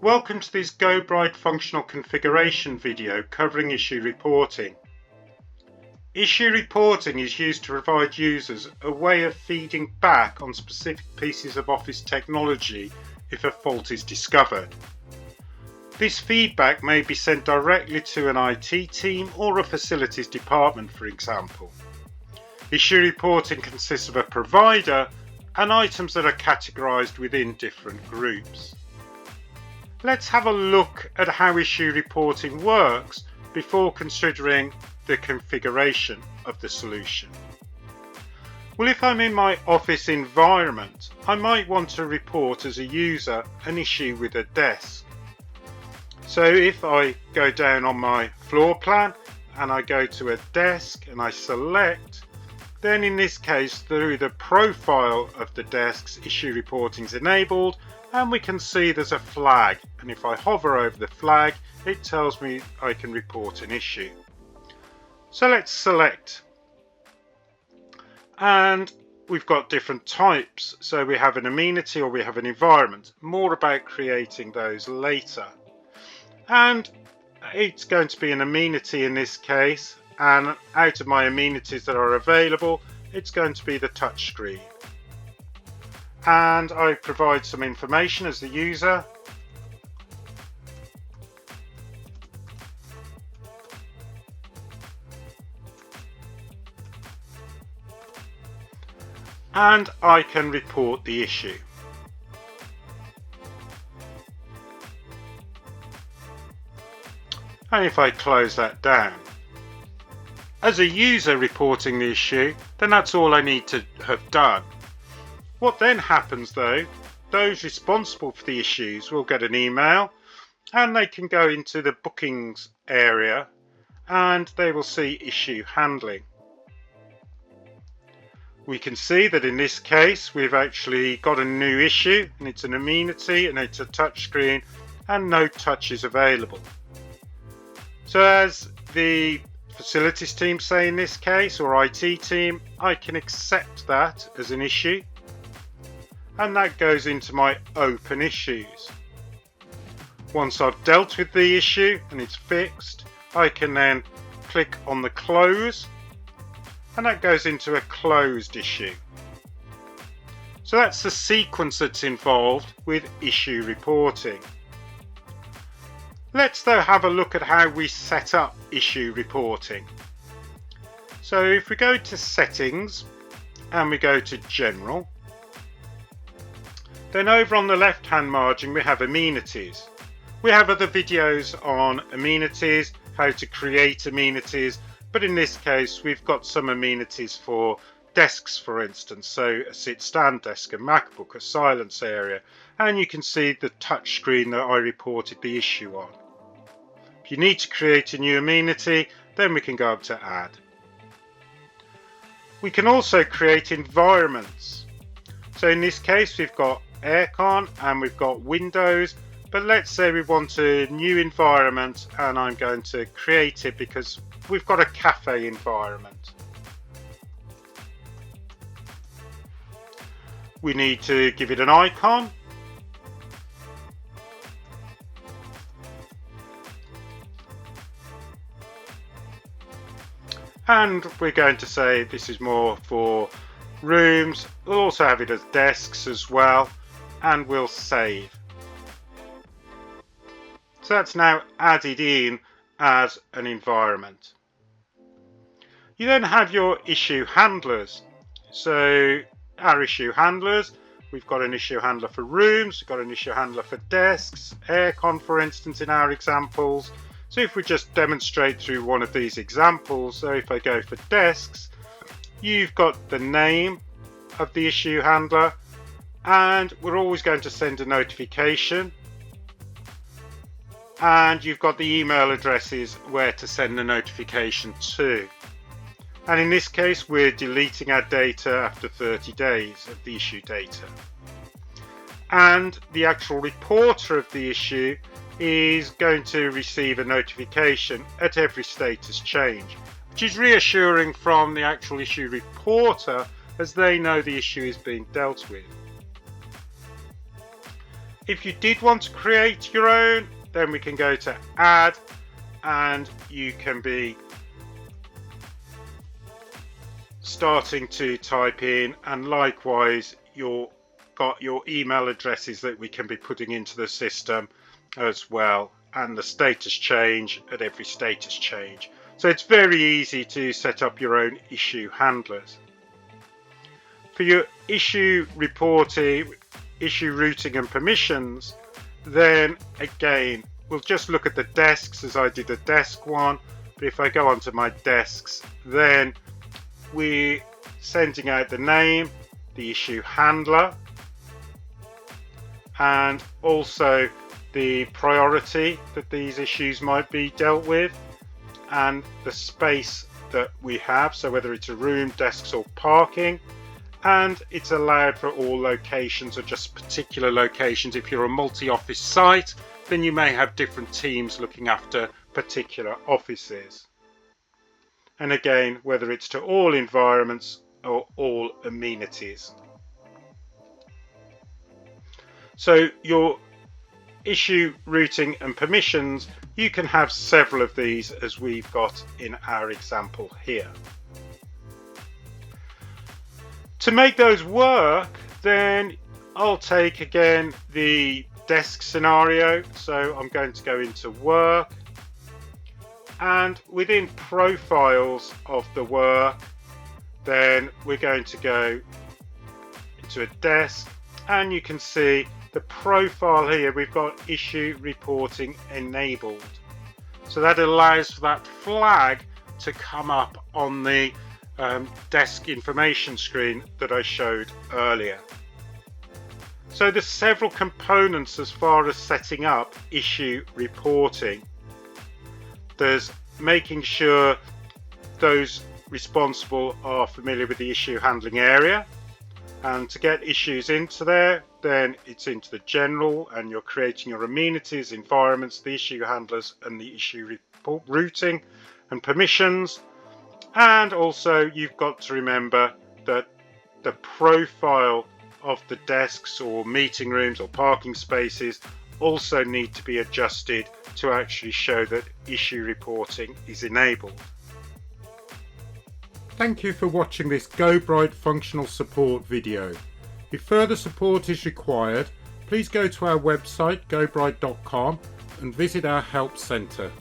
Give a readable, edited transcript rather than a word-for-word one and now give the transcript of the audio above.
Welcome to this GoBright functional configuration video covering issue reporting. Issue reporting is used to provide users a way of feeding back on specific pieces of Office technology if a fault is discovered. This feedback may be sent directly to an IT team or a facilities department, for example. Issue reporting consists of a provider and items that are categorized within different groups. Let's have a look at how issue reporting works before considering the configuration of the solution. Well, if I'm in my Office environment, I might want to report as a user an issue with a desk. So if I go down on my floor plan and I go to a desk and I select, then in this case through the profile of the desks, issue reporting is enabled and we can see there's a flag, and if I hover over the flag it tells me I can report an issue. So let's select, and we've got different types, so we have an amenity or we have an environment. More about creating those later. And it's going to be an amenity in this case, and out of my amenities that are available it's going to be the touchscreen. And I provide some information as the user. And I can report the issue. And if I close that down, as a user reporting the issue, then that's all I need to have done. What then happens though, those responsible for the issues will get an email and they can go into the bookings area and they will see issue handling. We can see that in this case we've actually got a new issue, and it's an amenity and it's a touchscreen and no touch is available. So as the facilities team say in this case, or IT team, I can accept that as an issue, and that goes into my open issues. Once I've dealt with the issue and it's fixed, I can then click on the close, and that goes into a closed issue. So that's the sequence that's involved with issue reporting. Let's though have a look at how we set up issue reporting. So if we go to settings and we go to general, then over on the left hand margin we have amenities. We have other videos on amenities, how to create amenities, but in this case we've got some amenities for desks, for instance, so a sit-stand desk, a MacBook, a silence area, and you can see the touch screen that I reported the issue on. If you need to create a new amenity, then we can go up to add. We can also create environments. So in this case we've got aircon and we've got windows, but let's say we want a new environment and I'm going to create it because we've got a cafe environment. We need to give it an icon. And we're going to say this is more for rooms. We'll also have it as desks as well, and we'll save. So that's now added in as an environment. You then have your issue handlers. So our issue handlers, we've got an issue handler for rooms, we've got an issue handler for desks, aircon for instance in our examples. So if we just demonstrate through one of these examples, so if I go for desks, you've got the name of the issue handler, and we're always going to send a notification, and you've got the email addresses where to send the notification to. And in this case we're deleting our data after 30 days of the issue data. And the actual reporter of the issue is going to receive a notification at every status change, which is reassuring from the actual issue reporter as they know the issue is being dealt with. If you did want to create your own, then we can go to add, and you can be starting to type in, and likewise you've got your email addresses that we can be putting into the system as well, and the status change at every status change. So it's very easy to set up your own issue handlers. For your issue reporting, issue routing and permissions, then again we'll just look at the desks as I did the desk one, but if I go onto my desks, then we're sending out the name, the issue handler, and also the priority that these issues might be dealt with, and the space that we have, so whether it's a room, desks or parking, and it's allowed for all locations or just particular locations. If you're a multi-office site, then you may have different teams looking after particular offices. And again, whether it's to all environments or all amenities. So your issue routing and permissions, you can have several of these as we've got in our example here. To make those work, then I'll take again the desk scenario. So I'm going to go into work, and within profiles of the work, then we're going to go into a desk, and you can see the profile here, we've got issue reporting enabled. So that allows for that flag to come up on the desk information screen that I showed earlier. So there's several components as far as setting up issue reporting. There's making sure those responsible are familiar with the issue handling area, and to get issues into there, then it's into the general, and you're creating your amenities, environments, the issue handlers and the issue report routing and permissions. And also you've got to remember that the profile of the desks or meeting rooms or parking spaces also need to be adjusted to actually show that issue reporting is enabled. Thank you for watching this GoBright functional support video. If further support is required, please go to our website gobright.com and visit our help centre.